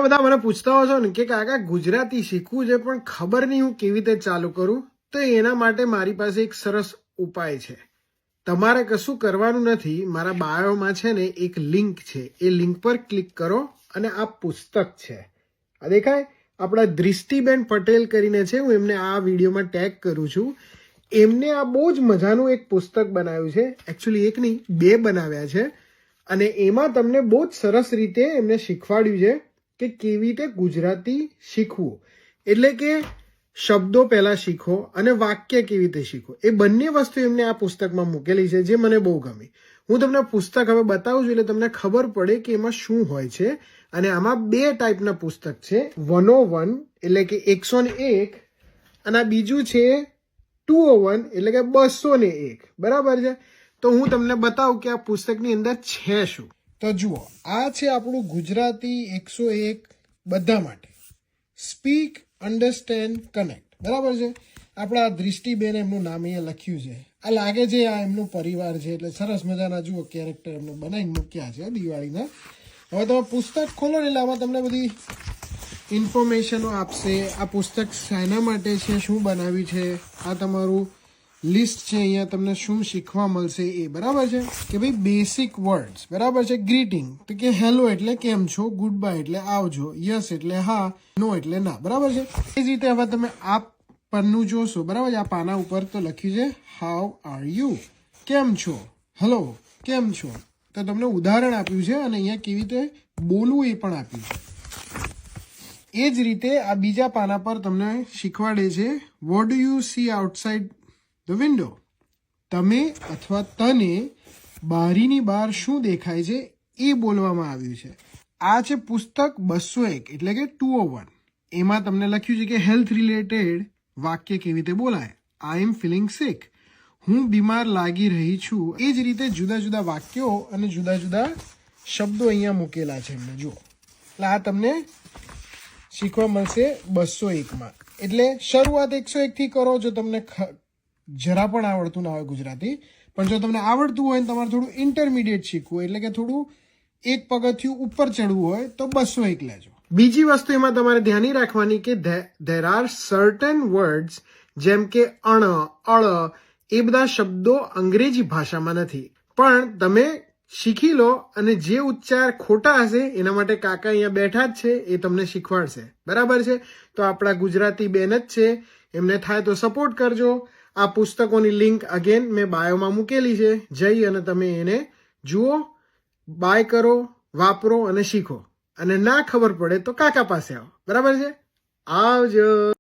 બધા મને પૂછતા હશો ને કે કાકા ગુજરાતી શીખવું છે પણ ખબર નહીં હું કેવી રીતે ચાલુ કરું, તો એના માટે મારી પાસે એક સરસ ઉપાય છે. તમારે કશું કરવાનું નથી. મારા બાયોમાં છે ને એક લિંક છે, એ લિંક પર ક્લિક કરો અને આ પુસ્તક છે, આ દેખાય, આપણા દૃષ્ટિબેન પટેલ કરીને છે, હું એમને આ વિડીયોમાં ટેગ કરું છું. એમને આ બહુ જ મજાનું એક પુસ્તક બનાવ્યું છે, એકચ્યુઅલી એક નહીં 2 બનાવ્યા છે, અને એમાં તમને બહુ જ સરસ રીતે એમને શીખવાડ્યું છે કે કેવી રીતે ગુજરાતી શીખવું. એટલે કે શબ્દો પહેલાં શીખો અને વાક્ય કેવી રીતે શીખો, એ બંને વસ્તુ એમને આ પુસ્તકમાં મૂકેલી છે, જે મને બહુ ગમી. હું તમને પુસ્તક હવે બતાવું છું એટલે તમને ખબર પડે કે એમાં શું હોય છે. અને આમાં 2 ટાઈપના પુસ્તક છે, 101 એટલે કે 101, અને આ બીજું છે 201 એટલે કે 201, બરાબર છે. તો હું તમને બતાવું કે આ પુસ્તકની અંદર છે શું. તો જુઓ, આ છે આપણું ગુજરાતી 101 બધા માટે, સ્પીક, અન્ડરસ્ટેન્ડ, કનેક્ટ, બરાબર છે. આપણા દૃષ્ટિબેન એમનું નામ અહીંયા લખ્યું છે. આ લાગે છે આ એમનું પરિવાર છે, એટલે સરસ મજાના જુઓ કેરેક્ટર એમને બનાવીને મૂક્યા છે દિવાળીના. હવે તમે પુસ્તક ખોલો ને એટલે આમાં તમને બધી ઇન્ફોર્મેશનો આપશે. આ પુસ્તક શાના માટે છે, શું બનાવ્યું છે, આ તમારું લિસ્ટ છે, અહીંયા તમને શું શીખવા મળશે એ, બરાબર છે. કે ભાઈ બેસિક વર્ડ્સ, બરાબર છે. ગ્રીટિંગ તો કે હેલો એટલે કેમ છો, ગુડ બાય એટલે આવજો, યસ એટલે હા, નો એટલે ના, બરાબર છે. એ જ રીતે હવે તમે આ પન્નું જોશો, બરાબર છે. આ પાના ઉપર તો લખ્યું છે હાઉ આર યુ, કેમ છો, હેલો, કેમ છો. તો તમને ઉદાહરણ આપ્યું છે અને અહીંયા કેવી રીતે બોલવું એ પણ આપ્યું છે. એ જ રીતે આ બીજા પાના પર તમને શીખવાડે છે what do you C outside the window, તમે અથવા તને બારીની બહાર શું દેખાય છે એ બોલવામાં આવ્યું છે. આ છે પુસ્તક 201 એટલે કે 201. એમાં તમને લખ્યું છે કે હેલ્થ રિલેટેડ વાક્ય કેવી રીતે બોલાય. આઈ એમ ફિલિંગ સિક, હું બીમાર લાગી રહી છું. એ જ રીતે જુદા જુદા વાક્યો અને જુદા જુદા શબ્દો અહીંયા મૂકેલા છે એમને, જુઓ. એટલે આ તમને શીખવા મળશે 201માં. એટલે શરૂઆત 101 થી કરો જો તમને જરા પણ આવડતું ના હોય ગુજરાતી. પણ જો તમને આવડતું હોય ને તમારે થોડું ઇન્ટરમીડિયેટ શીખવું એટલે કે થોડું એક પગથિયું ઉપર ચડવું હોય તો 201 લેજો. બીજી વસ્તુ એમાં તમારે ધ્યાન રાખવાની કે ધેર આર સર્ટન વર્ડ્સ, જેમ કે અણ, અળ, એ બધા શબ્દો અંગ્રેજી ભાષામાં નથી, પણ તમે શીખી લો અને જે ઉચ્ચાર ખોટા હશે એના માટે કાકા અહીંયા બેઠા જ છે, એ તમને શીખવાડશે, બરાબર છે. તો આપણા ગુજરાતી બેન જ છે, એમને થાય તો સપોર્ટ કરજો. આ પુસ્તકોની લિંક અગેન મેં બાયોમાં મૂકેલી છે, જઈ અને તમે એને જુઓ, બાય કરો, વાપરો અને શીખો. અને ના ખબર પડે તો કાકા પાસે આવો, બરાબર છે. આવજો.